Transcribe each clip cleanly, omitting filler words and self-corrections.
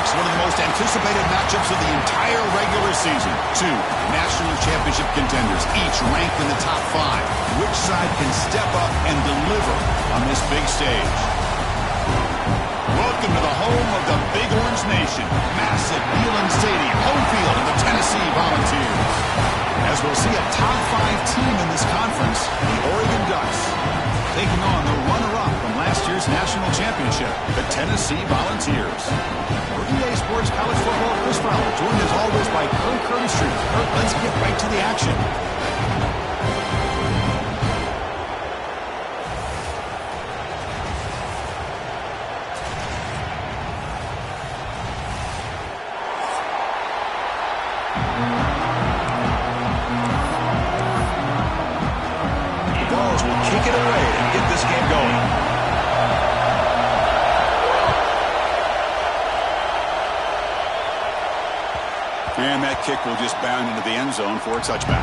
next, one of the most anticipated matchups of the entire regular season. Two national championship contenders, each ranked in the top 5. Which side can step up and deliver on this big stage? Welcome to the home of the Big Orange Nation. Massive Neyland Stadium, home field of the Tennessee Volunteers. As we'll see a top 5 team in this conference, the Oregon Ducks, taking on the runner-up from last year's national championship, the Tennessee Volunteers. For EA Sports College Football, Chris Fowler, joined as always by Kurt Curtis. Kurt, let's get right to the action. And that kick will just bound into the end zone for a touchback.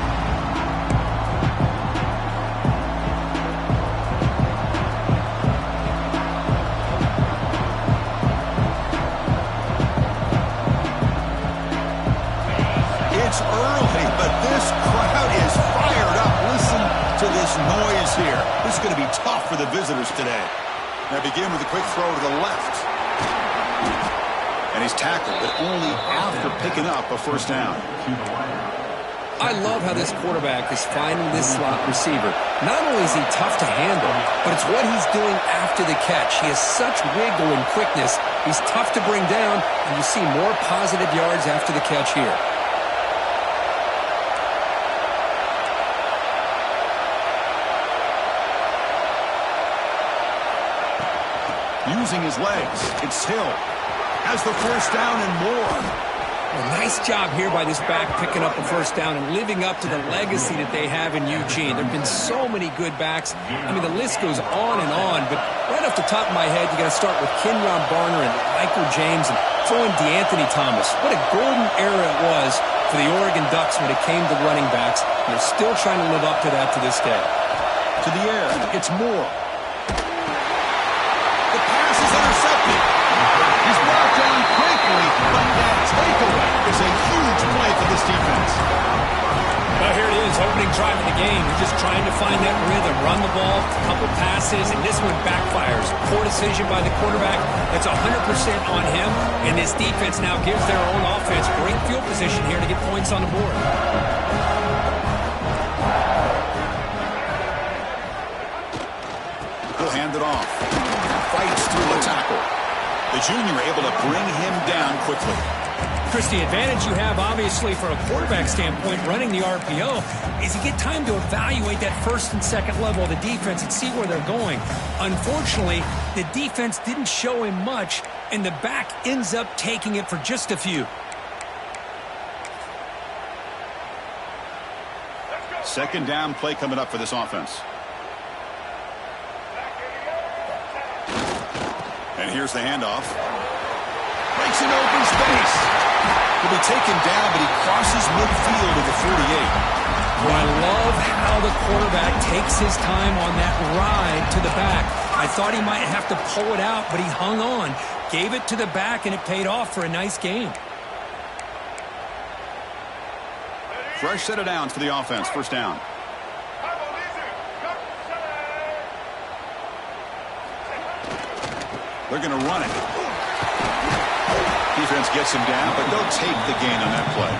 It's early, but this crowd is fired up. Listen to this noise here. This is going to be tough for the visitors today. They begin with a quick throw to the left. And he's tackled, but only after picking up a first down. I love how this quarterback is finding this slot receiver. Not only is he tough to handle, but it's what he's doing after the catch. He has such wiggle and quickness. He's tough to bring down, and you see more positive yards after the catch here. Using his legs, it's Hill. Has the first down and more. Well, nice job here by this back picking up a first down and living up to the legacy that they have in Eugene. There have been so many good backs. I mean, the list goes on and on, but right off the top of my head, you got to start with Kenyon Barner and Michael James and throw in DeAnthony Thomas. What a golden era it was for the Oregon Ducks when it came to running backs. They're still trying to live up to that to this day. To the air, it's Moore. The pass is intercepted. He's brought down quickly, but that takeaway is a huge play for this defense. Well, here it is, opening drive of the game. They're just trying to find that rhythm, run the ball, a couple passes, and this one backfires. Poor decision by the quarterback. That's 100% on him, and this defense now gives their own offense great field position here to get points on the board. He'll hand it off. Fights through the tackle. The junior able to bring him down quickly. Chris, the advantage you have, obviously, from a quarterback standpoint, running the RPO, is you get time to evaluate that first and second level of the defense and see where they're going. Unfortunately, the defense didn't show him much, and the back ends up taking it for just a few. Second down play coming up for this offense. And here's the handoff. Breaks an open space. He'll be taken down, but he crosses midfield to the 48. Well, I love how the quarterback takes his time on that ride to the back. I thought he might have to pull it out, but he hung on. Gave it to the back, and it paid off for a nice game. Fresh set of downs for the offense. First down. They're going to run it. Defense gets him down, but they'll take the gain on that play.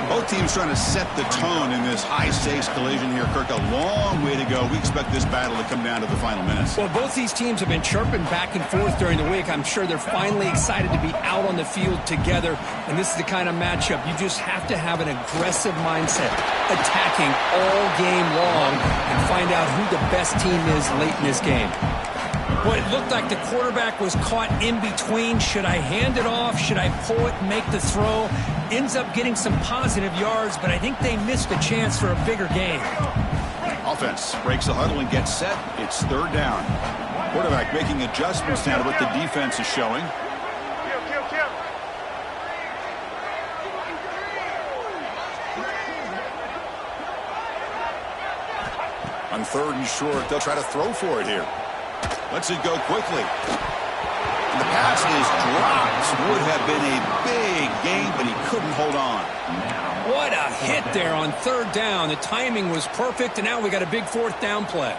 Both teams trying to set the tone in this high-stakes collision here. Kirk, a long way to go. We expect this battle to come down to the final minutes. Well, both these teams have been chirping back and forth during the week. I'm sure they're finally excited to be out on the field together. And this is the kind of matchup you just have to have an aggressive mindset, attacking all game long, and find out who the best team is late in this game. Well, it looked like the quarterback was caught in between. Should I hand it off? Should I pull it and make the throw? Ends up getting some positive yards, but I think they missed a chance for a bigger gain. Offense breaks the huddle and gets set. It's third down. Quarterback making adjustments now to what the defense is showing. On third and short, they'll try to throw for it here. Lets it go quickly. And the pass is dropped. Would have been a big gain, but he couldn't hold on. What a hit there on third down. The timing was perfect, and now we got a big fourth down play.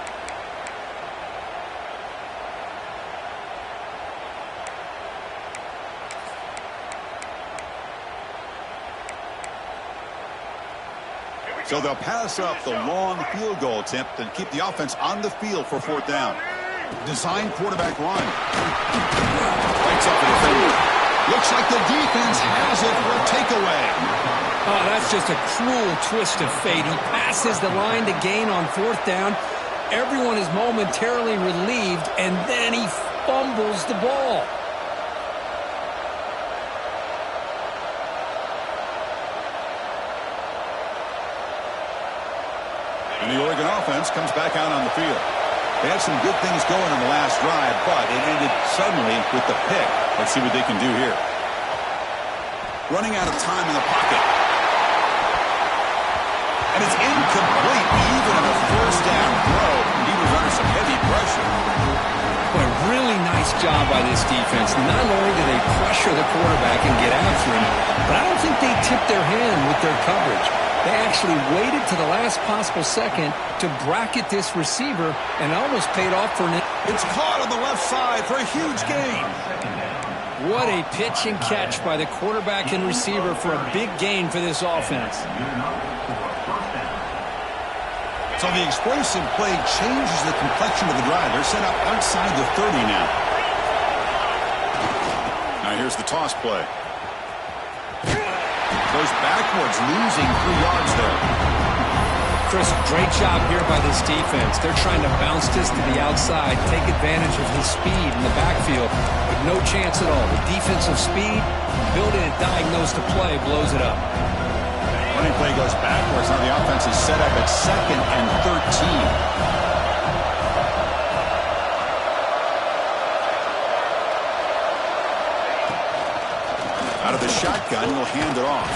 So they'll pass up the long field goal attempt and keep the offense on the field for fourth down. Design quarterback run. Breaks up the defender. Looks like the defense has it for a takeaway. Oh, that's just a cruel twist of fate. He passes the line to gain on fourth down. Everyone is momentarily relieved, and then he fumbles the ball. And the Oregon offense comes back out on the field. They had some good things going on the last drive, but it ended suddenly with the pick. Let's see what they can do here. Running out of time in the pocket. And it's incomplete, even in a first down throw. He was under some heavy pressure. But a really nice job by this defense. Not only do they pressure the quarterback and get after him, but I don't think they tipped their hand with their coverage. They actually waited to the last possible second to bracket this receiver, and almost paid off for an... It's caught on the left side for a huge gain. What a pitch and catch by the quarterback and receiver for a big gain for this offense. So the explosive play changes the complexion of the drive. They're set up outside the 30 now. Now here's the toss play. Goes backwards, losing 3 yards there. Chris, great job here by this defense. They're trying to bounce this to the outside, take advantage of his speed in the backfield, but no chance at all. The defensive speed, building and diagnose the play, blows it up. Running play goes backwards. Now the offense is set up at 2nd and 13. Out of the shotgun, he'll hand it off.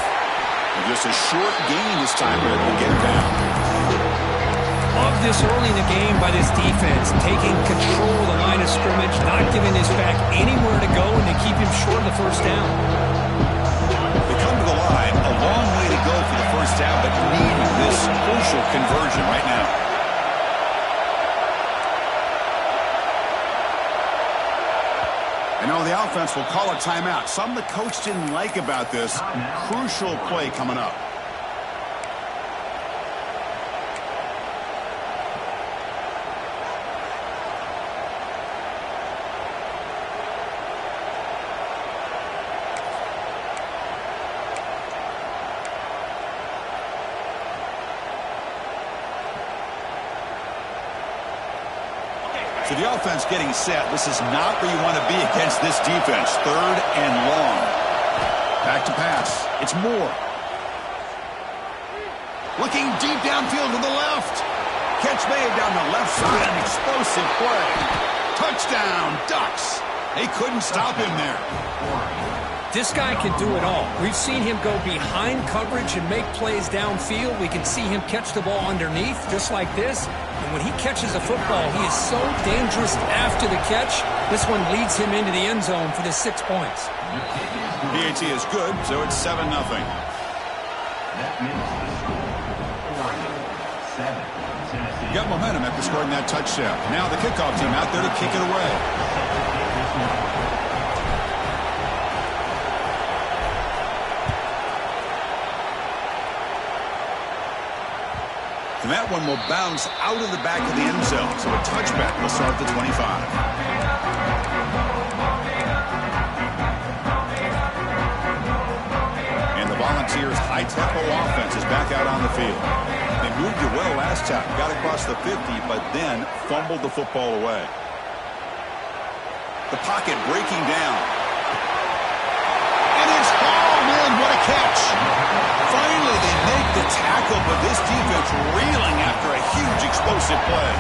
And just a short gain this time, but it'll get down. Love this early in the game by this defense, taking control of the line of scrimmage, not giving his back anywhere to go, and they keep him short of the first down. They come to the line, a long way to go for the first down, but needing this crucial conversion right now. And now the offense will call a timeout. Something the coach didn't like about this. Crucial play coming up. So the offense getting set. This is not where you want to be against this defense. 3rd and long. Back to pass. It's Moore. Looking deep downfield to the left. Catch made down the left side. An explosive play. Touchdown, Ducks. They couldn't stop him there. This guy can do it all. We've seen him go behind coverage and make plays downfield. We can see him catch the ball underneath, just like this. And when he catches a football, he is so dangerous after the catch. This one leads him into the end zone for the 6 points. PAT is good, so it's 7-0. Got momentum after scoring that touchdown. Now the kickoff team out there to kick it away. And that one will bounce out of the back of the end zone. So a touchback will start at the 25. And the Volunteers' high-tempo offense is back out on the field. They moved it well last time, got across the 50, but then fumbled the football away. The pocket breaking down. And it's hauled in. What a catch. Finally, they make the tackle, but this defense reeling after a huge explosive play.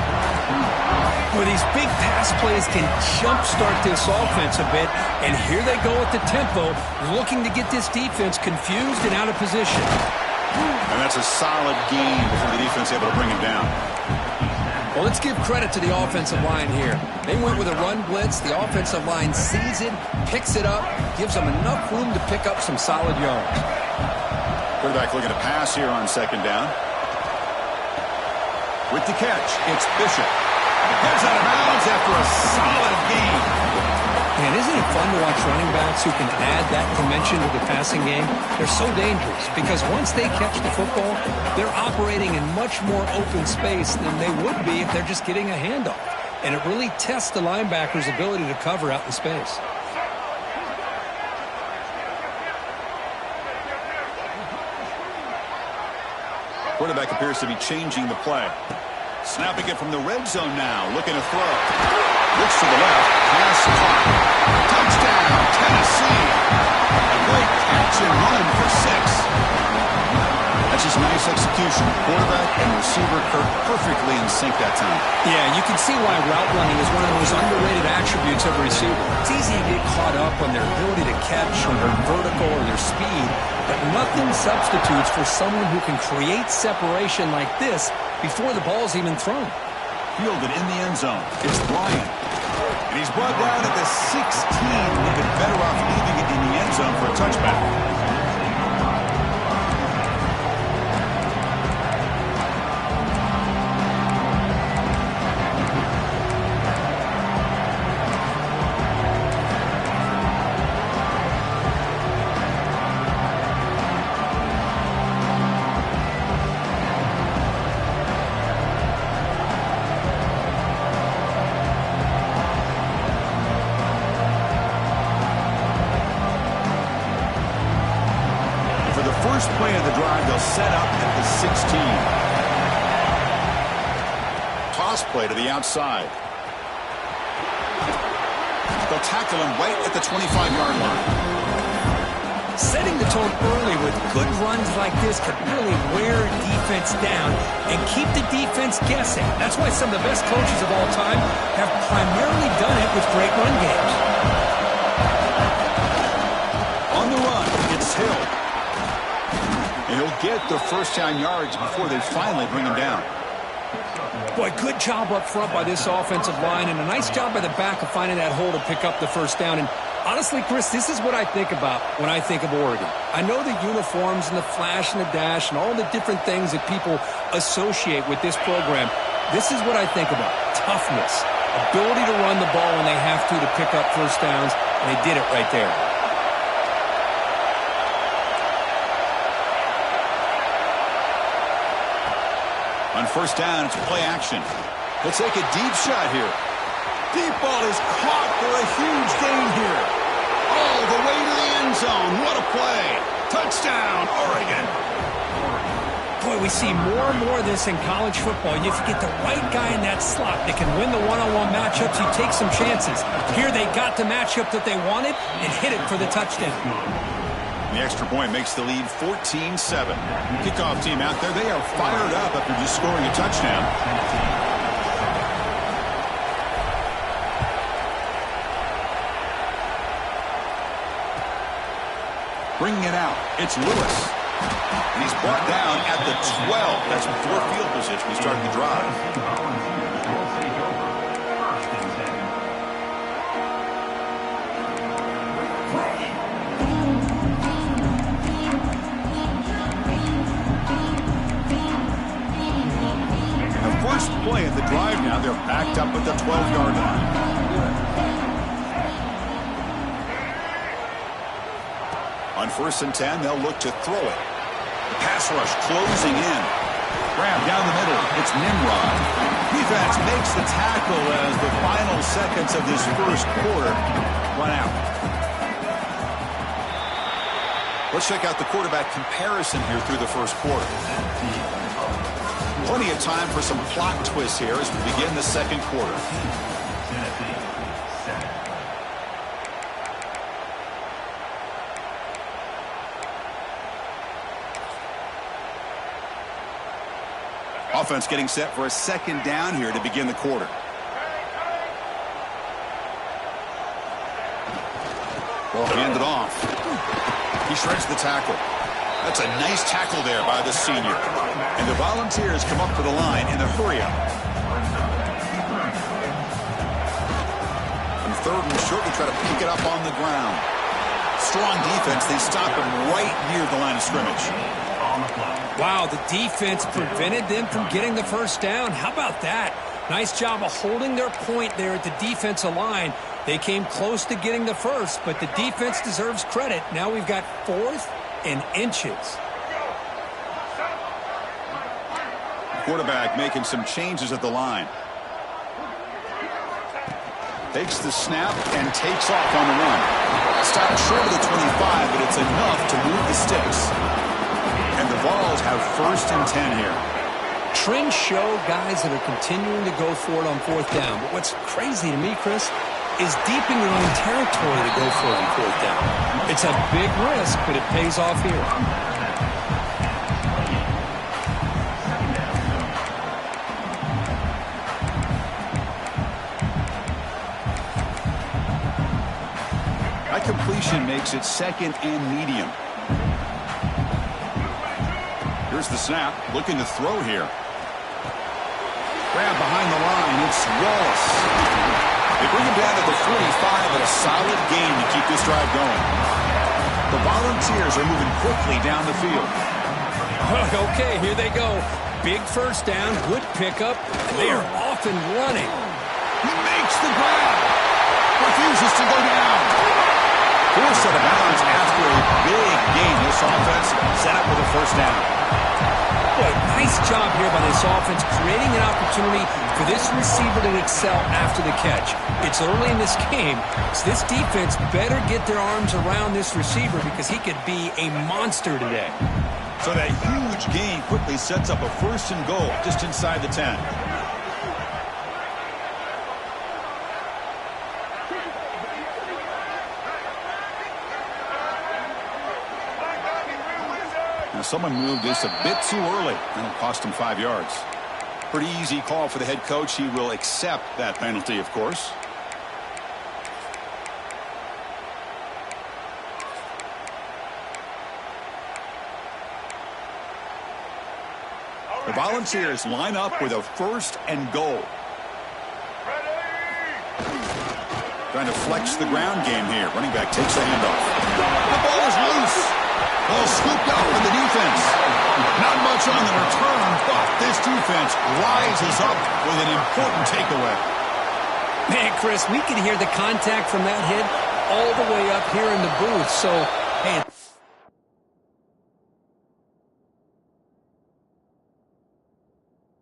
Well, these big pass plays can jumpstart this offense a bit, and here they go at the tempo, looking to get this defense confused and out of position. And that's a solid gain before the defense able to bring him down. Well, let's give credit to the offensive line here. They went with a run blitz. The offensive line sees it, picks it up, gives them enough room to pick up some solid yards. Quarterback looking to pass here on second down. With the catch, it's Bishop. Gets out of bounds after a solid gain. Man, isn't it fun to watch running backs who can add that dimension to the passing game? They're so dangerous because once they catch the football, they're operating in much more open space than they would be if they're just getting a handoff. And it really tests the linebacker's ability to cover out in space. Quarterback appears to be changing the play. Snapping it from the red zone now. Looking to throw. Looks to the left. Pass caught. Touchdown, Tennessee. A great catch and run for 6. That's just nice execution. Quarterback and receiver Kirk perfectly in sync that time. Yeah, you can see why route running is one of the most underrated attributes of a receiver. It's easy to get caught up on their ability to catch or their vertical or their speed, but nothing substitutes for someone who can create separation like this before the ball's even thrown. Fielded in the end zone. It's Bryant. And he's brought down at the 16. Looking better off leaving it in the end zone for a touchback. First play of the drive, they'll set up at the 16. Toss play to the outside. They'll tackle him right at the 25-yard line. Setting the tone early with good runs like this could really wear defense down and keep the defense guessing. That's why some of the best coaches of all time have primarily done it with great run games. On the run, it's Hill. And he'll get the first-down yards before they finally bring him down. Boy, good job up front by this offensive line, and a nice job by the back of finding that hole to pick up the first down. And honestly, Chris, this is what I think about when I think of Oregon. I know the uniforms and the flash and the dash and all the different things that people associate with this program. This is what I think about. Toughness, ability to run the ball when they have to pick up first downs, and they did it right there. On first down, it's play action. He'll take a deep shot here. Deep ball is caught for a huge gain here. All the way to the end zone. What a play. Touchdown, Oregon. Boy, we see more and more of this in college football. If you get the right guy in that slot that can win the one-on-one matchups, you take some chances. Here they got the matchup that they wanted and hit it for the touchdown. The extra point makes the lead 14-7. Kickoff team out there. They are fired up after just scoring a touchdown. Bringing it out. It's Lewis. And he's brought down at the 12. That's before field position. We start the drive. First play of the drive now. They're backed up at the 12-yard line. On 1st and 10, they'll look to throw it. The pass rush closing in. Grab down the middle. It's Nimrod. Defense makes the tackle as the final seconds of this first quarter run out. Let's check out the quarterback comparison here through the first quarter. Plenty of time for some plot twists here as we begin the second quarter. Offense getting set for a second down here to begin the quarter. Ball handed off. He shreds the tackle. That's a nice tackle there by the senior. And the Volunteers come up to the line in the hurry-up. third and short to try to pick it up on the ground. Strong defense. They stop him right near the line of scrimmage. Wow, the defense prevented them from getting the first down. How about that? Nice job of holding their point there at the defensive line. They came close to getting the first, but the defense deserves credit. Now we've got 4th and inches. Quarterback making some changes at the line. Takes the snap and takes off on the run. Stopped short of the 25, but it's enough to move the sticks. And the Vols have 1st and 10 here. Trends show guys that are continuing to go for it on 4th down. But what's crazy to me, Chris, is deep in your own territory to go for it on 4th down. It's a big risk, but it pays off here. That completion makes it 2nd and medium. Here's the snap, looking to throw here. Grab behind the line, it's Wallace. They bring him down to the 45, but a solid gain to keep this drive going. The Volunteers are moving quickly down the field. Okay, here they go. Big first down, good pickup. They are off and running. He makes the grab. Refuses to go down. Forced out of bounds after a big gain. This offense set up with a first down. Boy, nice job here by this offense, creating an opportunity for this receiver to excel after the catch. It's early in this game, so this defense better get their arms around this receiver because he could be a monster today. So that huge gain quickly sets up a 1st and goal just inside the 10. Now someone moved this a bit too early. That'll cost him 5 yards. Pretty easy call for the head coach. He will accept that penalty, of course. The Volunteers line up with a 1st and goal. Trying to flex the ground game here. Running back takes the handoff. The ball is loose. Ball scooped up in the defense. Not much on the return, but this defense rises up with an important takeaway. Man, Chris, we could hear the contact from that hit all the way up here in the booth. So, hey,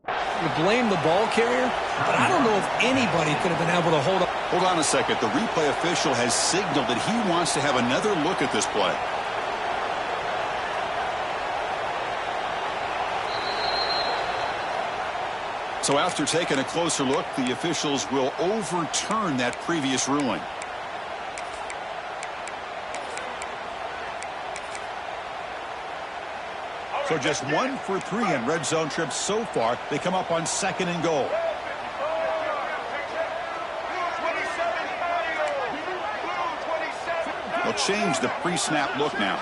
you blame the ball carrier, but I don't know if anybody could have been able to hold up. Hold on a second. The replay official has signaled that he wants to have another look at this play. So after taking a closer look, the officials will overturn that previous ruling. So just 1 for 3 in red zone trips so far. They come up on 2nd and goal. They'll change the pre-snap look now.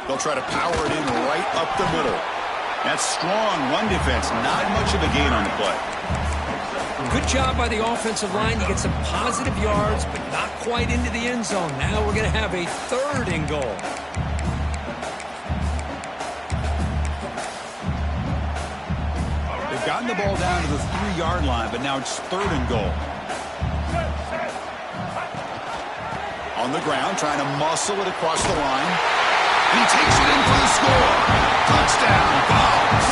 They'll try to power it in right up the middle. That's strong run defense. Not much of a gain on the play. Good job by the offensive line. You get some positive yards, but not quite into the end zone. Now we're going to have a 3rd and goal. They've gotten the ball down to the 3-yard line, but now it's 3rd and goal. On the ground, trying to muscle it across the line. And he takes it in for the score. Touchdown, Vols.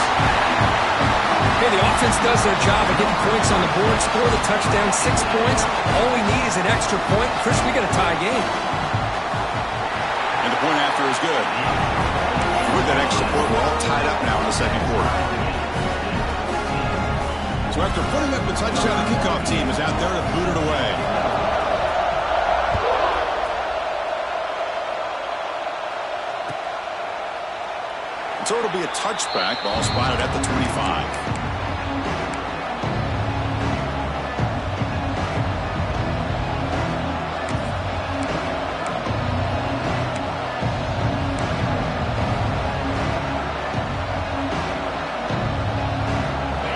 Okay, the offense does their job of getting points on the board. Score the touchdown, 6 points. All we need is an extra point. Chris, we got a tie game. And the point after is good. With that extra point, we're all tied up now in the 2nd quarter. So after putting up the touchdown, the kickoff team is out there to boot it away. So it'll be a touchback. Ball spotted at the 25.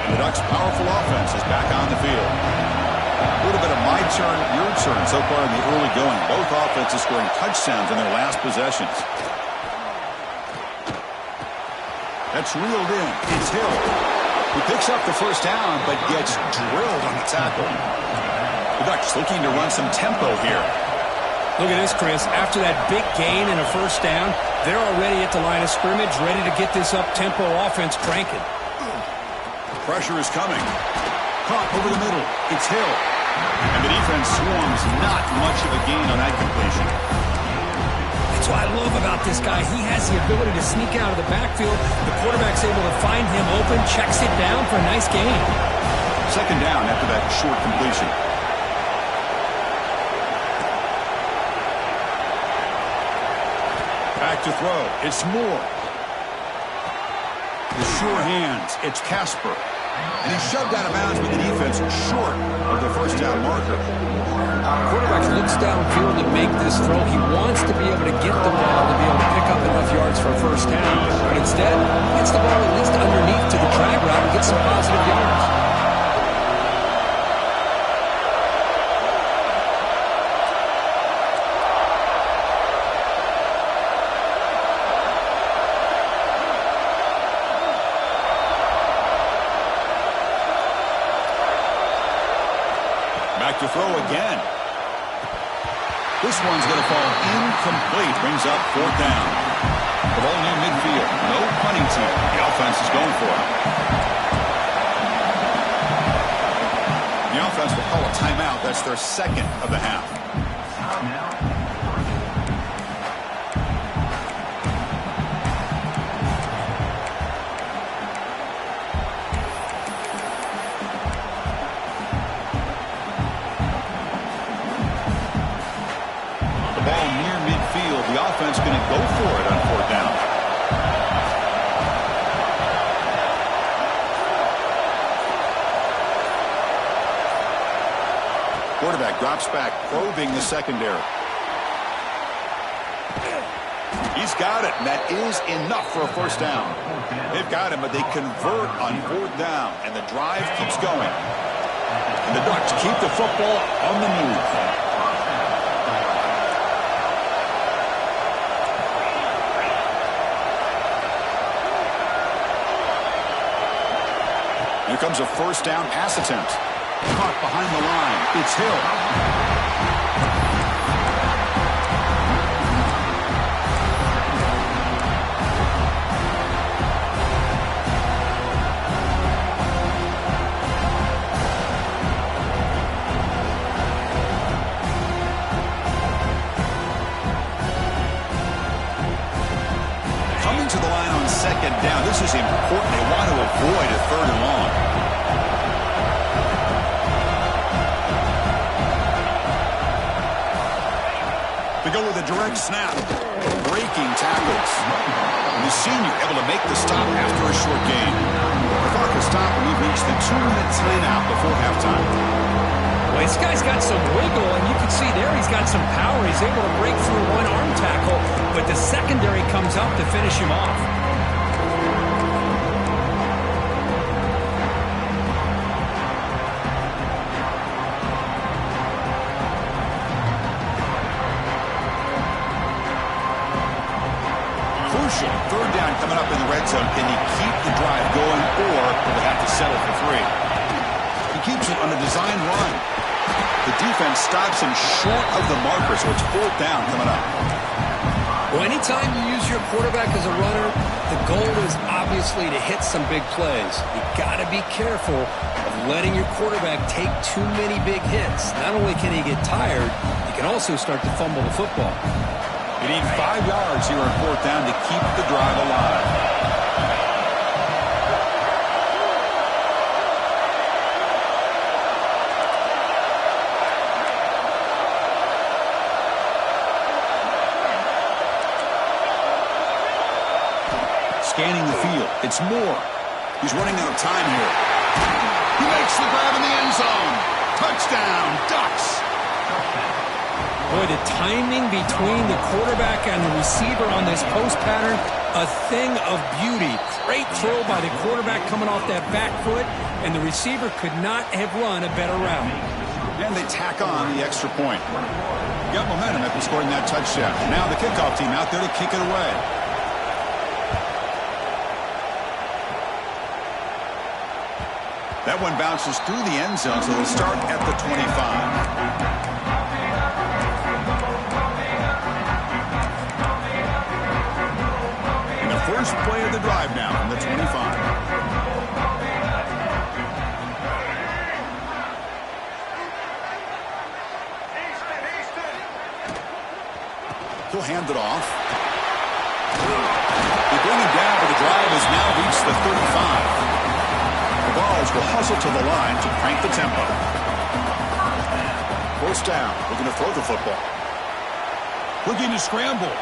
The Ducks' powerful offense is back on the field. little bit of my turn, your turn so far in the early going. Both offenses scoring touchdowns in their last possessions. That's reeled in. It's Hill, who picks up the first down but gets drilled on the tackle. The Ducks looking to run some tempo here. Look at this, Chris. After that big gain and a first down, they're already at the line of scrimmage, ready to get this up-tempo offense cranking. Pressure is coming. Caught over the middle. It's Hill. And the defense swarms. Not much of a gain on that completion. That's what I love about this guy. He has the ability to sneak out of the backfield. The quarterback's able to find him open, checks it down for a nice gain. Second down after that short completion. Back to throw. It's Moore. The sure hands. It's Casper. And he's shoved out of bounds with the defense short of the first down marker. Quarterback looks downfield to make this throw. He wants to be able to get the ball to be able to pick up enough yards for a first down. But instead, he gets the ball at least underneath to the drag route and gets some positive yards. Back to throw again. This one's going to fall incomplete. Brings up fourth down. The ball near midfield. No punting team. The offense is going for it. The offense will call a timeout. That's their second of the half. The offense going to go for it on fourth down. Quarterback drops back, probing the secondary. He's got it, and that is enough for a first down. They've got him, but they convert on fourth down, and the drive keeps going. And the Ducks keep the football on the move. Here comes a first down pass attempt. Caught behind the line. It's Hill. Coming to the line on second down. This is important. They want to avoid a third and long. They go with a direct snap. Breaking tackles. And the senior able to make the stop after a short gain. The clock has stopped, and we've reached the 2-minute timeout before halftime. Well, this guy's got some wiggle, and you can see there he's got some power. He's able to break through one arm tackle, but the secondary comes up to finish him off. Crucial. Third down coming up in the red zone. Can he keep the drive going, or will they have to settle for 3? He keeps it on a design run. The defense stops him short of the marker, so it's fourth down coming up. Well, anytime you use your quarterback as a runner, the goal is obviously to hit some big plays. You got to be careful of letting your quarterback take too many big hits. Not only can he get tired, he can also start to fumble the football. You need 5 yards here on fourth down to keep the drive alive. Scanning the field. It's Moore. He's running out of time here. He makes the grab in the end zone. Touchdown, Ducks. Boy, the timing between the quarterback and the receiver on this post pattern, a thing of beauty. Great throw by the quarterback coming off that back foot, and the receiver could not have run a better route. And they tack on the extra point. Got momentum after scoring that touchdown. Now the kickoff team out there to kick it away. That one bounces through the end zone, so they'll start at the 25. First play of the drive now from the 25. He'll hand it off. They bring him down, but the drive has now reached the 35. The Vols will hustle to the line to crank the tempo. First down. We're going to throw the football. Looking to scramble.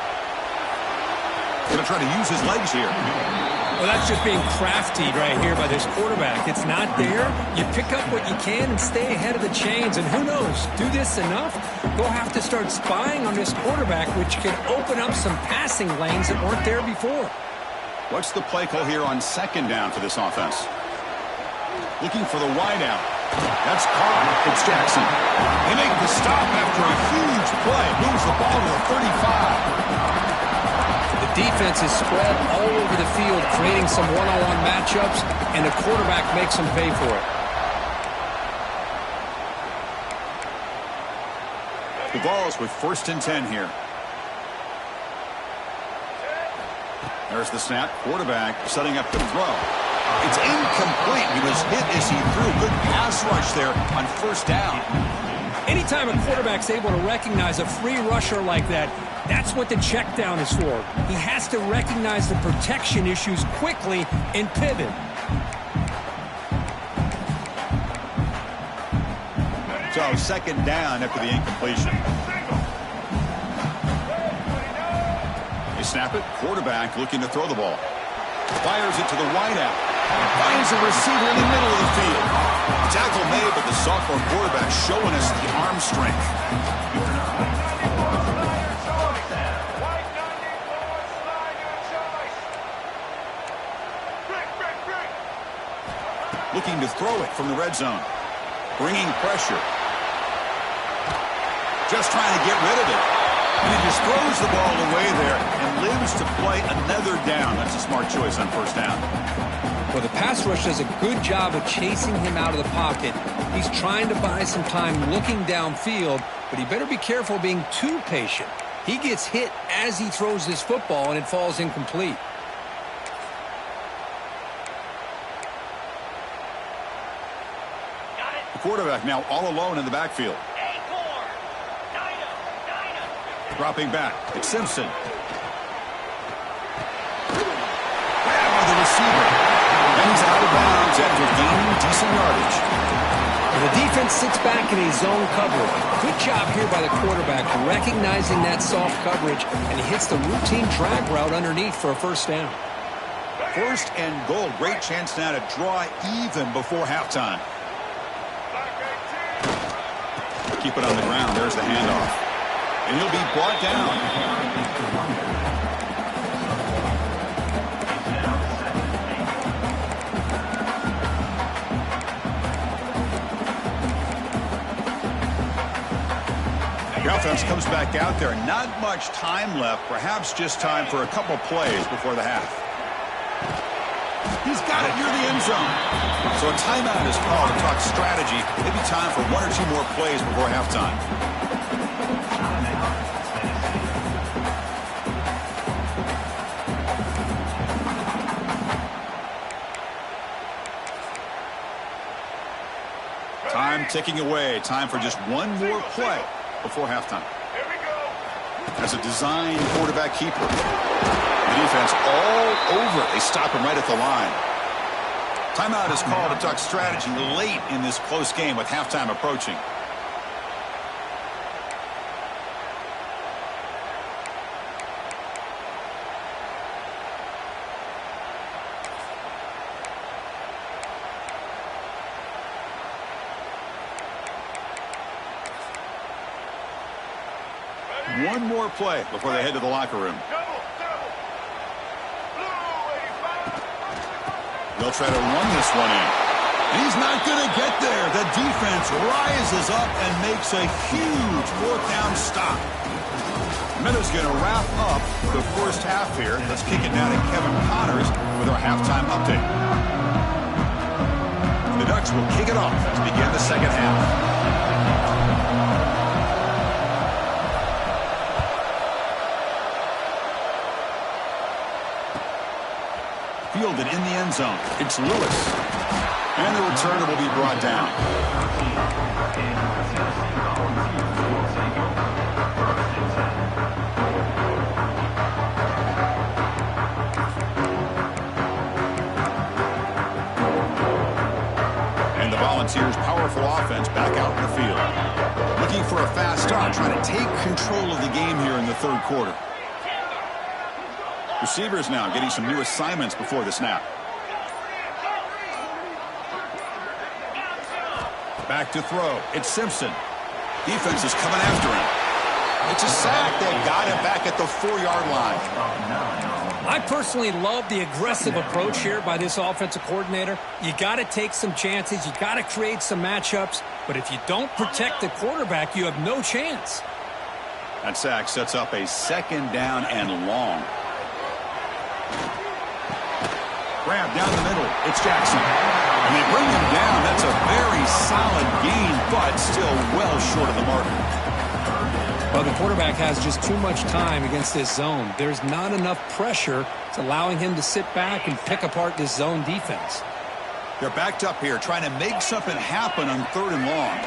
Going to try to use his legs here. Well, that's just being crafty right here by this quarterback. It's not there. You pick up what you can and stay ahead of the chains. And who knows, do this enough, we'll have to start spying on this quarterback, which can open up some passing lanes that weren't there before. What's the play call here on second down for this offense? Looking for the wideout. That's caught. It's Jackson. They make the stop after a huge play. Moves the ball to the 35. The defense is spread all over the field, creating some one-on-one matchups, and the quarterback makes them pay for it. The Vols with 1st and 10 here. There's the snap. Quarterback setting up the throw. It's incomplete. He was hit as he threw. Good pass rush there on 1st down. Anytime a quarterback's able to recognize a free rusher like that, that's what the check down is for. He has to recognize the protection issues quickly and pivot. So 2nd down after the incompletion. They snap it. Quarterback looking to throw the ball. Fires it to the wideout. Finds a receiver in the middle of the field. Tackle made, but the sophomore quarterback showing us the arm strength. Looking to throw it from the red zone. Bringing pressure. Just trying to get rid of it. And he just throws the ball away there and lives to play another down. That's a smart choice on 1st down. Well, the pass rush does a good job of chasing him out of the pocket. He's trying to buy some time looking downfield, but he better be careful being too patient. He gets hit as he throws this football, and it falls incomplete. The quarterback now all alone in the backfield. Dropping back. It's Simpson. Grab by the receiver. And he's out of bounds after gaining decent yardage. The defense sits back in a zone coverage. Good job here by the quarterback recognizing that soft coverage, and he hits the routine drag route underneath for a 1st down. 1st and goal. Great chance now to draw even before halftime. Keep it on the ground. There's the handoff. And he'll be brought down. The offense comes back out there. Not much time left. Perhaps just time for a couple plays before the half. He's got it near the end zone. So a timeout is called to talk strategy. Maybe time for 1 or 2 more plays before halftime. Time ticking away. Time for just 1 more play before halftime. Here we go. As a design quarterback keeper. The defense all over. They stop him right at the line. Timeout is called to talk strategy late in this close game with halftime approaching. One more play before they head to the locker room. They'll try to run this one in. And he's not going to get there. The defense rises up and makes a huge fourth down stop. Minute's going to wrap up the first half here. Let's kick it down to Kevin Connors with our halftime update. The Ducks will kick it off to begin the second half. Fielded in the end zone. It's Lewis. And the returner will be brought down. And the Volunteers' powerful offense back out in the field. Looking for a fast start, trying to take control of the game here in the third quarter. Receivers now getting some new assignments before the snap. Back to throw. It's Simpson. Defense is coming after him. It's a sack. They got him back at the 4-yard line. I personally love the aggressive approach here by this offensive coordinator. You got to take some chances. You got to create some matchups. But if you don't protect the quarterback, you have no chance. That sack sets up a second down and long. Grab down the middle. It's Jackson. And they bring him down. That's a very solid gain, but still well short of the mark. Well, the quarterback has just too much time against this zone. There's not enough pressure. It's allowing him to sit back and pick apart this zone defense. They're backed up here, trying to make something happen on 3rd and long.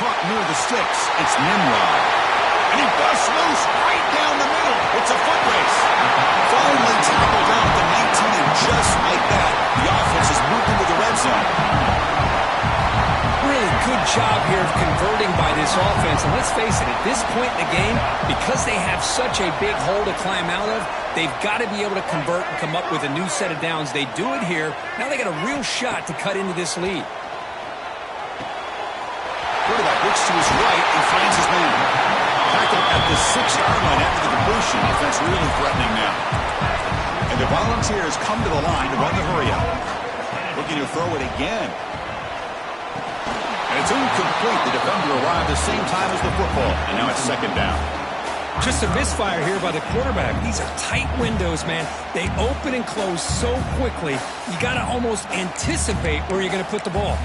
Caught near the sticks. It's Nimrod. And he busts loose right down the middle. It's a foot race. Finally tackled down at the 19, and just like that, the offense has moved into the red zone. Really good job here of converting by this offense. And let's face it, at this point in the game, because they have such a big hole to climb out of, they've got to be able to convert and come up with a new set of downs. They do it here. Now they got a real shot to cut into this lead. Quarterback looks to his right and finds his man. Tackled at the 6-yard line after the completion. Defense really threatening now. And the Volunteers come to the line to run the hurry out. Looking to throw it again. And it's incomplete. The defender arrived the same time as the football. And now it's second down. Just a misfire here by the quarterback. These are tight windows, man. They open and close so quickly. You got to almost anticipate where you're going to put the ball.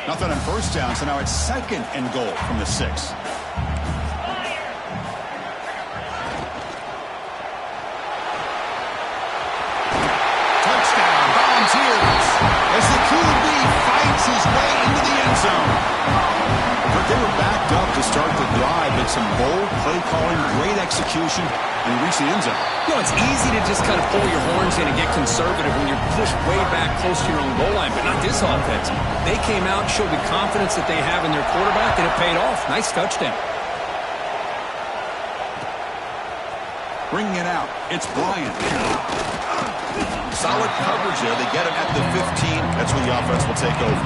Nothing on first down, so now it's 2nd and goal from the 6. Touchdown, Volunteers, as the QB fights his way into the end zone. But they were backed up to start the drive, but some bold play calling, great execution, and reach the end zone. You know, it's easy to just kind of pull your horns in and get conservative when you're pushed way back close to your own goal line, but not this offense. They came out and showed the confidence that they have in their quarterback, and it paid off. Nice touchdown. Bringing it out, it's Bryant. Solid coverage there. They get him at the 15. That's where the offense will take over.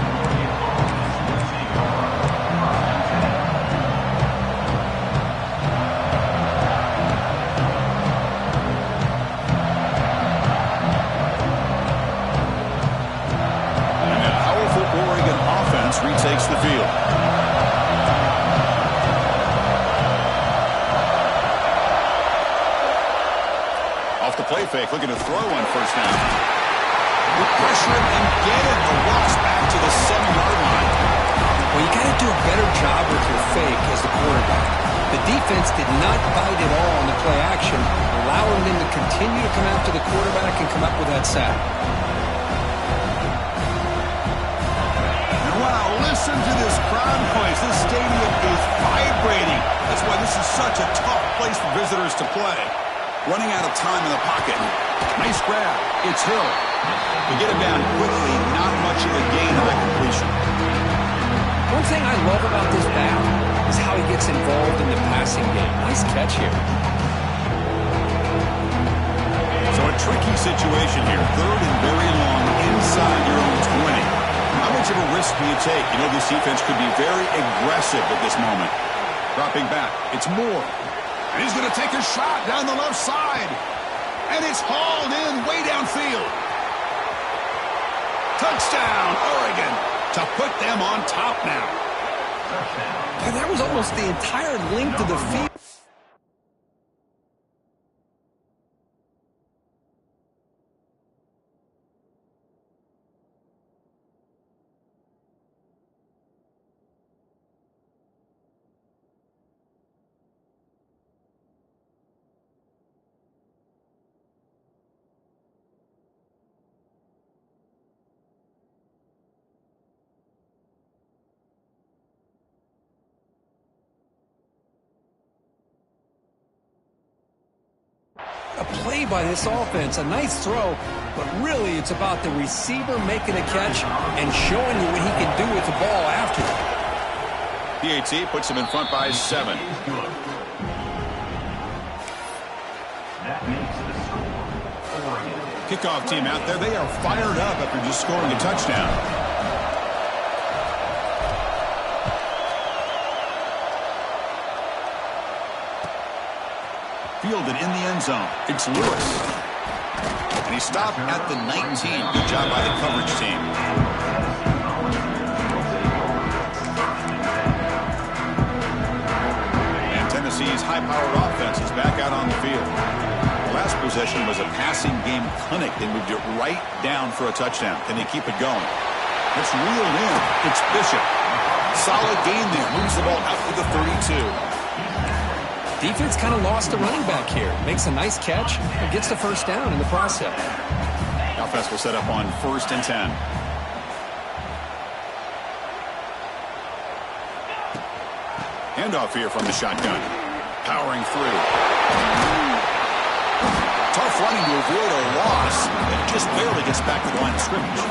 Retakes the field. Off the play fake, looking to throw on first down. With pressure and get it. A loss back to the 7-yard line. Well, you got to do a better job with your fake as the quarterback. The defense did not bite at all on the play action, allowing them to continue to come after the quarterback and come up with that sack. Listen to this crowd noise. This stadium is vibrating. That's why this is such a tough place for visitors to play. Running out of time in the pocket. Nice grab. It's Hill. We get him down quickly. Not much of a gain on that completion. One thing I love about this back is how he gets involved in the passing game. Nice catch here. So a tricky situation here. 3rd and very long inside your own 20. How much of a risk do you take? You know, this defense could be very aggressive at this moment. Dropping back. It's Moore. And he's going to take a shot down the left side. And it's hauled in way downfield. Touchdown, Oregon, to put them on top now. And that was almost the entire length of the field. A play by this offense, a nice throw, but really it's about the receiver making a catch and showing you what he can do with the ball after it. PAT puts him in front by 7. Kickoff team out there, they are fired up after just scoring a touchdown. Fielded in the end zone. It's Lewis. And he stopped at the 19. Good job by the coverage team. And Tennessee's high-powered offense is back out on the field. The last possession was a passing game clinic. They moved it right down for a touchdown. Can they keep it going? It's reeled in. It's Bishop. Solid gain there. Moves the ball out to the 32. Defense kind of lost the running back here. Makes a nice catch and gets the first down in the process. Offense will set up on 1st and 10. Handoff here from the shotgun. Powering through. Tough running to avoid a loss. It just barely gets back to the line of scrimmage.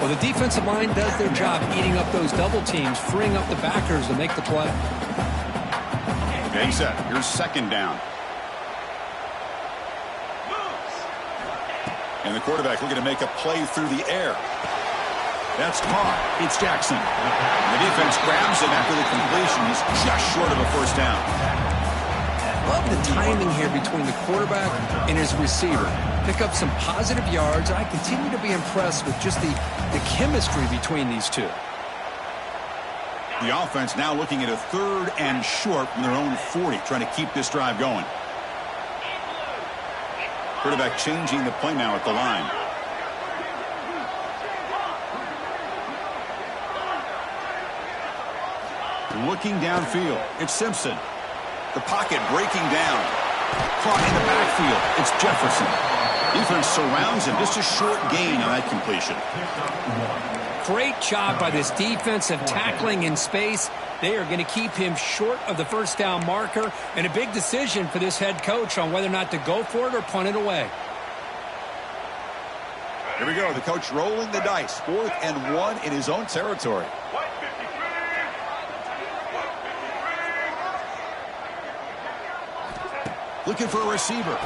Well, the defensive line does their job eating up those double teams, freeing up the backers to make the play. Game set. Here's 2nd down. And the quarterback looking to make a play through the air. That's caught. It's Jackson. The defense grabs him after the completion. He's just short of a 1st down. Love the timing here between the quarterback and his receiver. Pick up some positive yards. I continue to be impressed with just the chemistry between these two. The offense now looking at a 3rd and short from their own 40, trying to keep this drive going. Quarterback changing the play now at the line. Looking downfield, it's Simpson. The pocket breaking down. Caught in the backfield, it's Jefferson. Defense surrounds him, just a short gain on that completion. Great job by this defensive tackling in space. They are going to keep him short of the 1st down marker, and a big decision for this head coach on whether or not to go for it or punt it away. Here we go, the coach rolling the dice. 4th and 1 in his own territory. Looking for a receiver.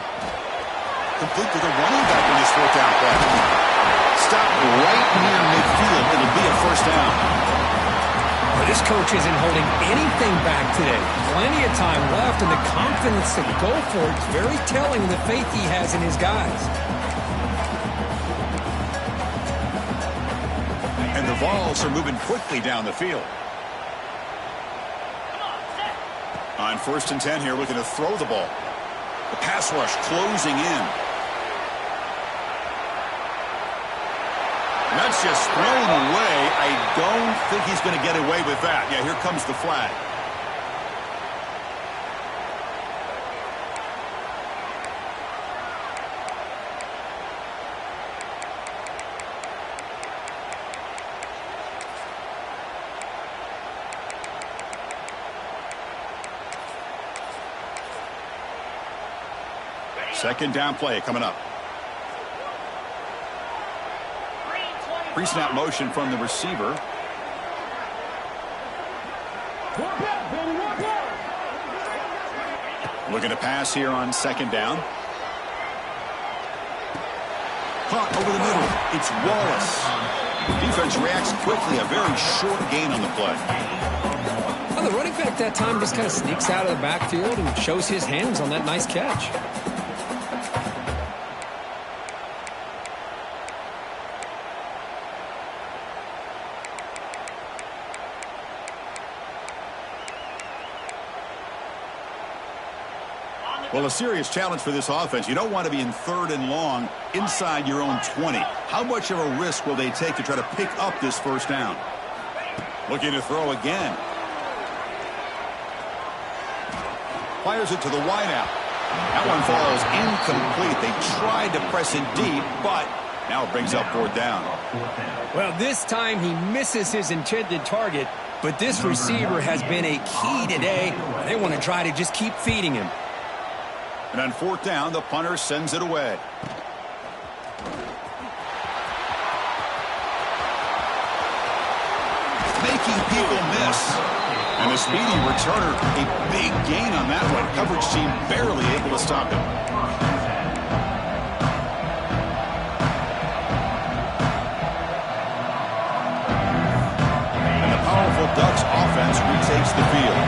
Complete to the running back in this 4th down play. Stop right near midfield. It'll be a 1st down. Well, this coach isn't holding anything back today. Plenty of time left, and the confidence to go for it is very telling of the faith he has in his guys. And the Vols are moving quickly down the field. On 1st and 10 here, looking to throw the ball. The pass rush closing in. And that's just thrown away. I don't think he's going to get away with that. Yeah, here comes the flag. Second down play coming up. Pre-snap motion from the receiver. Looking to pass here on 2nd down. Caught over the middle. It's Wallace. Defense reacts quickly. A very short gain on the play. Well, the running back that time just kind of sneaks out of the backfield and shows his hands on that nice catch. Well, a serious challenge for this offense. You don't want to be in 3rd and long inside your own 20. How much of a risk will they take to try to pick up this first down? Looking to throw again. Fires it to the wideout. That one falls incomplete. They tried to press it deep, but now it brings up 4th down. Well, this time he misses his intended target, but this receiver has been a key today. They want to try to just keep feeding him. And on 4th down, the punter sends it away. Making people miss. And the speedy returner, a big gain on that one. Coverage team barely able to stop him. And the powerful Ducks offense retakes the field.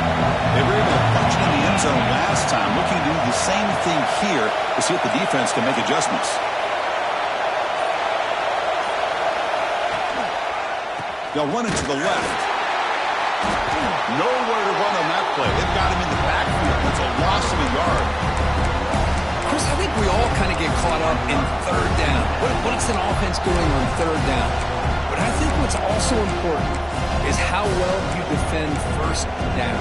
They were able to punch it in the end zone last time, looking to do the same thing here to see if the defense can make adjustments. They'll run it to the left. Nowhere to run on that play. They've got him in the backfield. That's a loss of a yard. Chris, I think we all kind of get caught up in 3rd down. What's an offense doing on 3rd down? But I think what's also important is how well you defend 1st down.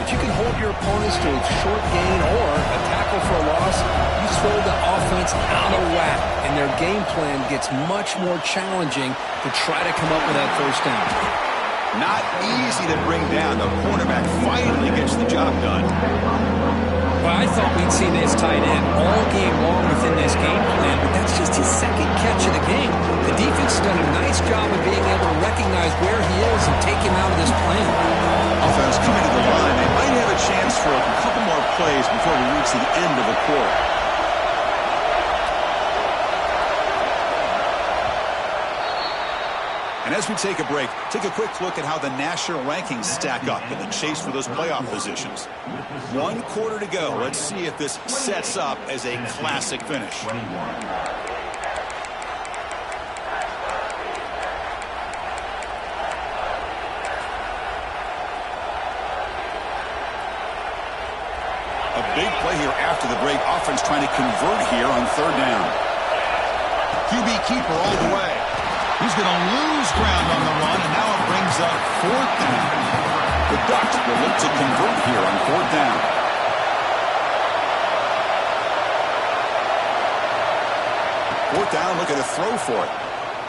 If you can hold your opponents to a short gain or a tackle for a loss, you throw the offense out of whack, and their game plan gets much more challenging to try to come up with that 1st down. Not easy to bring down. The cornerback finally gets the job done. Well, I thought we'd see this tight end all game long within this game plan, but that's just his 2nd catch of the game. The defense has done a nice job of being able to recognize where he is and take him out of this plan. Offense coming to the line. They might have a chance for a couple more plays before we reach the end of the quarter. And as we take a break, take a quick look at how the national rankings stack up in the chase for those playoff positions. 1 quarter to go. Let's see if this sets up as a classic finish. A big play here after the break. Offense trying to convert here on 3rd down. QB keeper all the way. He's going to lose ground on the run, and now it brings up 4th down. The Ducks will look to convert here on 4th down. 4th down, look at a throw for it.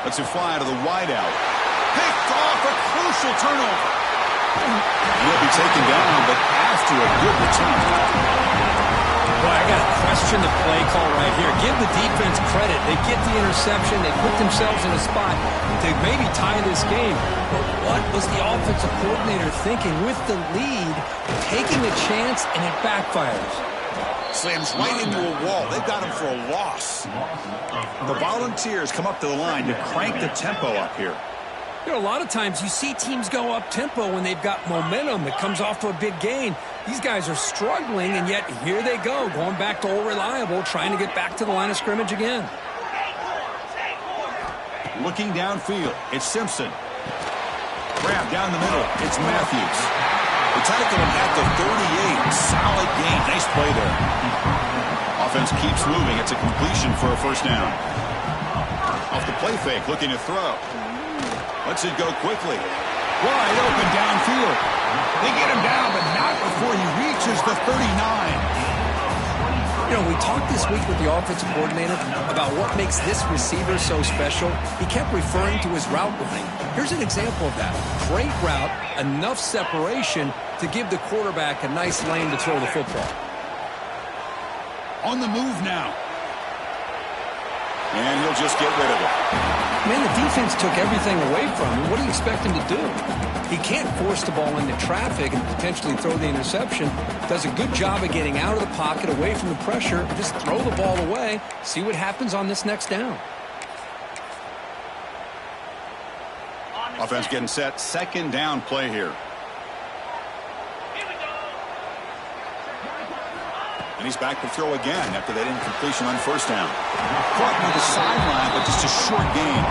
Lets it fly out of the wideout. Picked off, a crucial turnover. He'll be taken down, but after a good return. Well, I got to question the play call right here. Give the defense credit. They get the interception. They put themselves in a spot to maybe tie this game. But what was the offensive coordinator thinking with the lead, taking a chance, and it backfires? Slams right into a wall. They've got him for a loss. The Volunteers come up to the line to crank the tempo up here. You know, a lot of times you see teams go up-tempo when they've got momentum that comes off to a big gain. These guys are struggling, and yet here they go, going back to old reliable, trying to get back to the line of scrimmage again. Looking downfield, it's Simpson. Grab down the middle, it's Matthews. The tackle him at the 38. Solid gain. Nice play there. Offense keeps moving. It's a completion for a 1st down. Off the play fake, looking to throw. Lets it go quickly. Wide open downfield. They get him down, but not before he reaches the 39. You know, we talked this week with the offensive coordinator about what makes this receiver so special. He kept referring to his route running. Here's an example of that. Great route, enough separation to give the quarterback a nice lane to throw the football. On the move now. And he'll just get rid of it. Man, the defense took everything away from him. What do you expect him to do? He can't force the ball into traffic and potentially throw the interception. Does a good job of getting out of the pocket, away from the pressure. Just throw the ball away. See what happens on this next down. Offense getting set. 2nd down play here. And he's back to throw again after that incompletion on 1st down. Caught near the sideline, but just a short gain.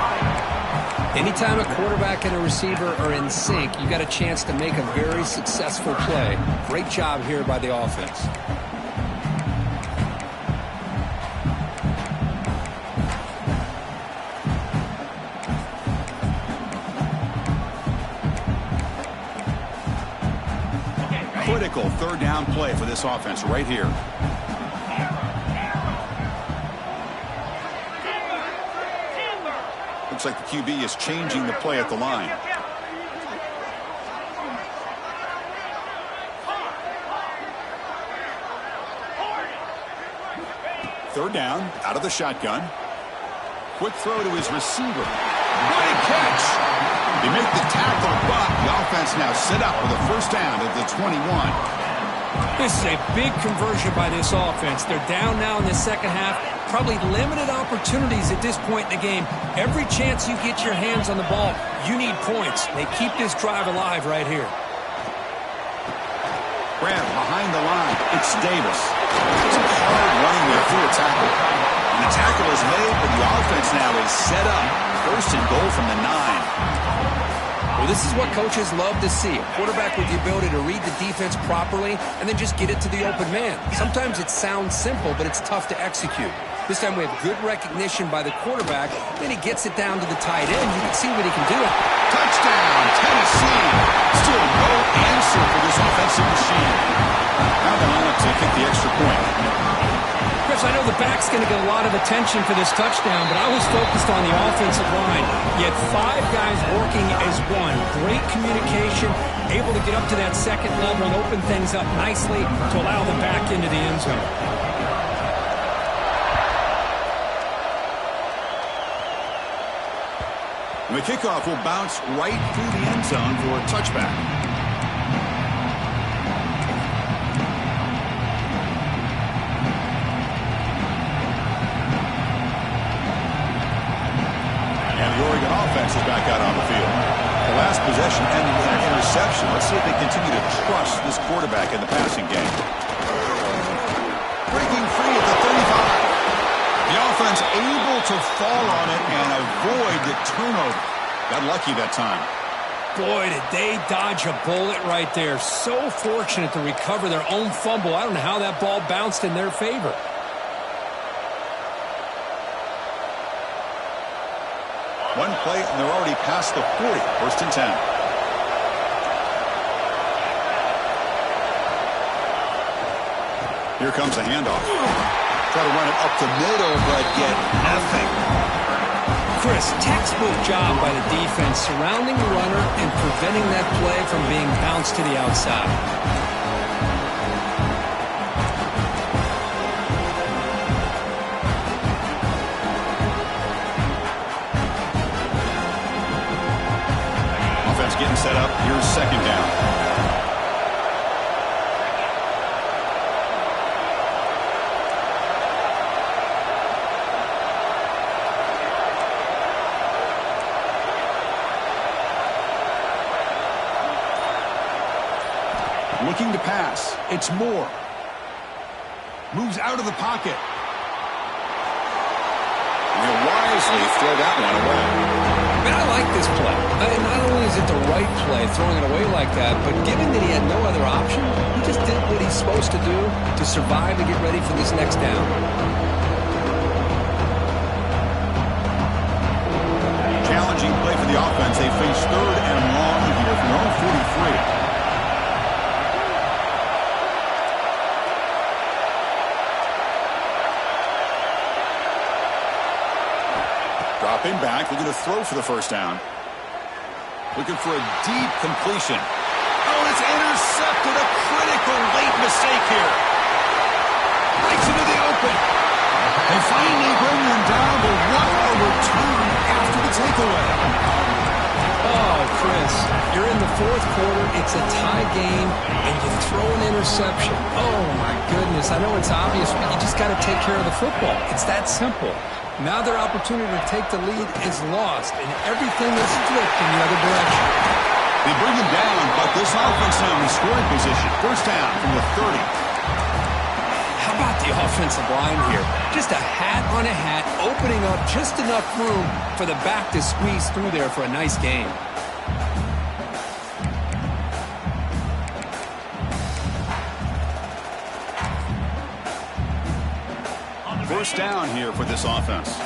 Anytime a quarterback and a receiver are in sync, you got a chance to make a very successful play. Great job here by the offense. critical third down play for this offense right here. Looks like the QB is changing the play at the line. Third down, out of the shotgun. Quick throw to his receiver. Great catch. They make the tackle, but the offense now set up with a first down at the 21. This is a big conversion by this offense. They're down now in the second half. Probably limited opportunities at this point in the game. Every chance you get your hands on the ball, you need points. They keep this drive alive right here. Grab behind the line. It's Davis. It's a hard running there through a tackle. And the tackle is made, but the offense now is set up. First and goal from the 9. Well, this is what coaches love to see. A quarterback with the ability to read the defense properly and then just get it to the open man. Sometimes it sounds simple, but it's tough to execute. This time we have good recognition by the quarterback. Then he gets it down to the tight end. You can see what he can do. Touchdown, Tennessee. Still no answer for this offensive machine. Now they line up to kick the extra point. Chris, I know the back's going to get a lot of attention for this touchdown, but I was focused on the offensive line. You had 5 guys working as one. Great communication, able to get up to that second level and open things up nicely to allow the back into the end zone. And the kickoff will bounce right through the end zone for a touchback. And the Oregon offense is back out on the field. The last possession ended with an interception. Let's see if they continue to trust this quarterback in the passing game. Breaking free at the 35. The offense able to fall on it and avoid the turnover. Got lucky that time. Boy, did they dodge a bullet right there. So fortunate to recover their own fumble. I don't know how that ball bounced in their favor. One play, and they're already past the 40. First and 10. Here comes a handoff. Try to run it up the middle, but get nothing. Chris, textbook job by the defense surrounding the runner and preventing that play from being bounced to the outside. Offense getting set up. Here's second down. Looking to pass. It's Moore. Moves out of the pocket. And he'll wisely throw that one away. Man, I like this play. Not only is it the right play, throwing it away like that, but given that he had no other option, he just did what he's supposed to do to survive and get ready for this next down. Challenging play for the offense. They face third and long here from their own 43. Dropping back, looking to throw for the first down. Looking for a deep completion. Oh, it's intercepted. A critical late mistake here. Breaks into the open. They finally bring them down, but what a return after the takeaway. Oh, Chris, you're in the fourth quarter. It's a tie game, and you throw an interception. Oh, my goodness. I know it's obvious, but you just got to take care of the football. It's that simple. Now their opportunity to take the lead is lost, and everything is flipped in the other direction. They bring him down, but this offense now in scoring position. First down from the 30. How about the offensive line here? Just a hat on a hat, opening up just enough room for the back to squeeze through there for a nice game. First down here for this offense.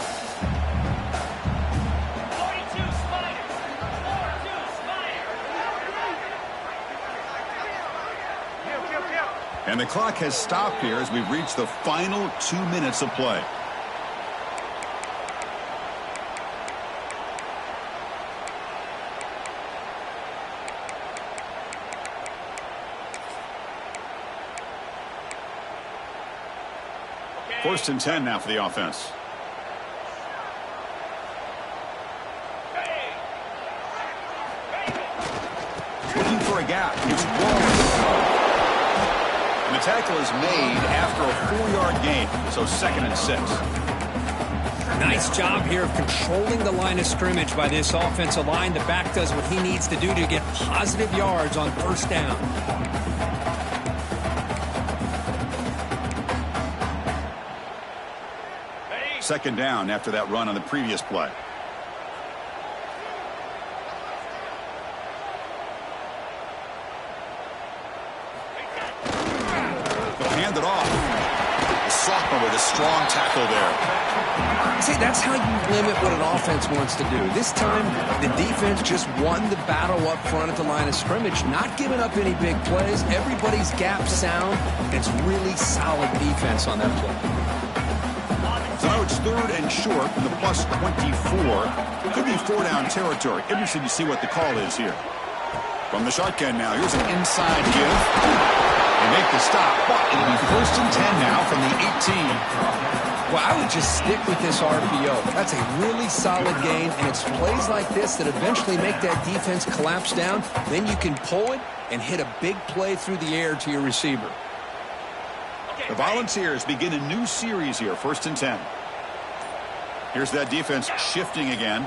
And the clock has stopped here as we've reached the final 2 minutes of play. First and 10 now for the offense. Looking for a gap. It's Wallace. And the tackle is made after a 4-yard gain, so 2nd and 6. Nice job here of controlling the line of scrimmage by this offensive line. The back does what he needs to do to get positive yards on first down. Second down after that run on the previous play. They'll hand it off. The sophomore with a strong tackle there. See, that's how you limit what an offense wants to do. This time, the defense just won the battle up front at the line of scrimmage, not giving up any big plays. Everybody's gap sound. It's really solid defense on that play. So now it's 3rd and short from the plus 24. Could be 4-down territory. Interested to see what the call is here. From the shotgun now, here's an inside give. They make the stop, but it'll be 1st and 10 now from the 18. Well, I would just stick with this RPO. That's a really solid gain, and it's plays like this that eventually make that defense collapse down. Then you can pull it and hit a big play through the air to your receiver. The Volunteers begin a new series here, 1st and 10. Here's that defense shifting again.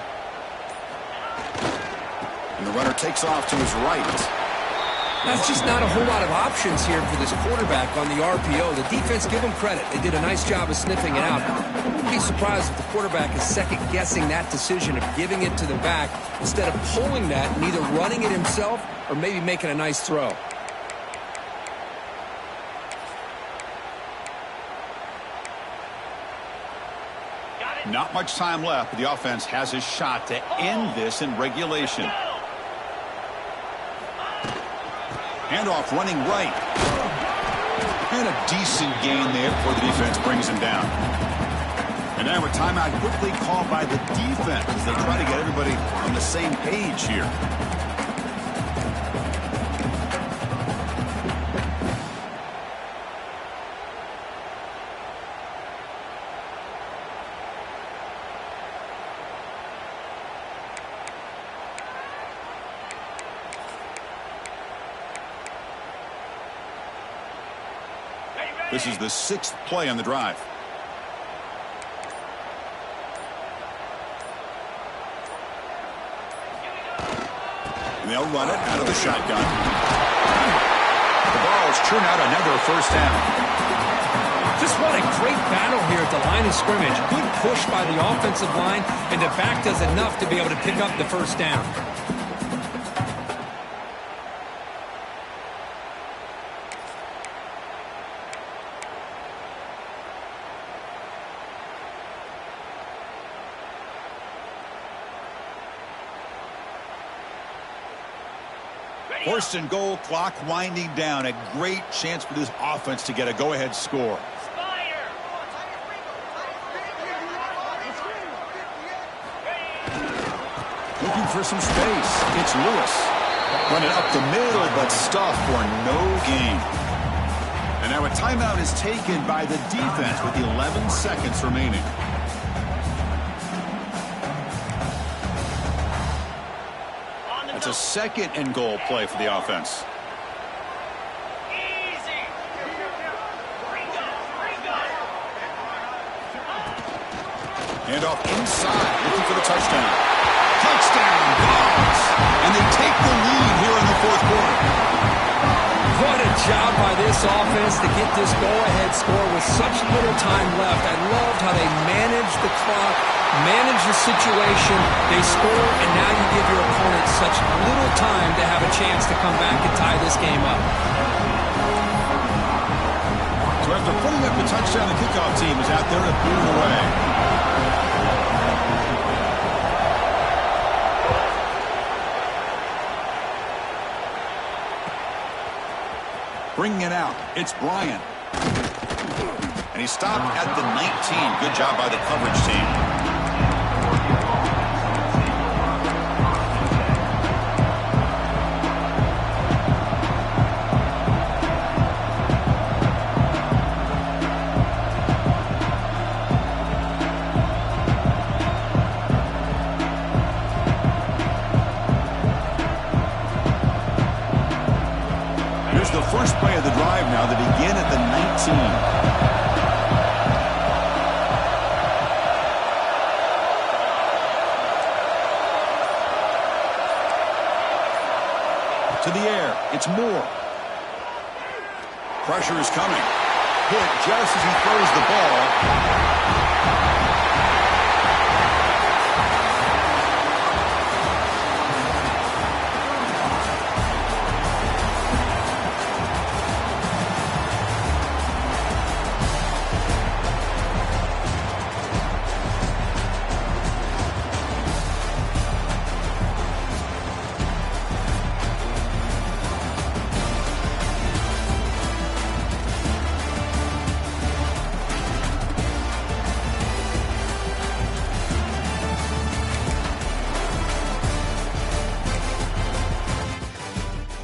And the runner takes off to his right. That's just not a whole lot of options here for this quarterback on the RPO. The defense, give them credit. They did a nice job of sniffing it out. I wouldn't be surprised if the quarterback is second-guessing that decision of giving it to the back instead of pulling that and either running it himself or maybe making a nice throw. Not much time left, but the offense has a shot to end this in regulation. Handoff running right. And a decent gain there before the defense brings him down. And now a timeout quickly called by the defense as they try to get everybody on the same page here. This is the 6th play on the drive. And they'll run it out of the shotgun. The Vols churn out another first down. Just what a great battle here at the line of scrimmage. Good push by the offensive line, and the back does enough to be able to pick up the first down. First and goal, clock winding down. A great chance for this offense to get a go-ahead score. Looking for some space. It's Lewis. Running up the middle, but stuffed for no gain. And now a timeout is taken by the defense with 11 seconds remaining. It's a 2nd and goal play for the offense. Handoff inside, looking for the touchdown. Touchdown, Vols! And they take the lead here in the 4th quarter. What a job by this offense to get this go-ahead score with such little time left. I loved how they managed the clock, managed the situation. They score, and now you give your opponent such little time to have a chance to come back and tie this game up. So after putting up the touchdown, the kickoff team is out there to boot it away. Bringing it out, it's Bryant. And he stopped at the 19. Good job by the coverage team. The first play of the drive now that begin at the 19. To the air, it's Moore. Pressure is coming. Hit just as he throws the ball.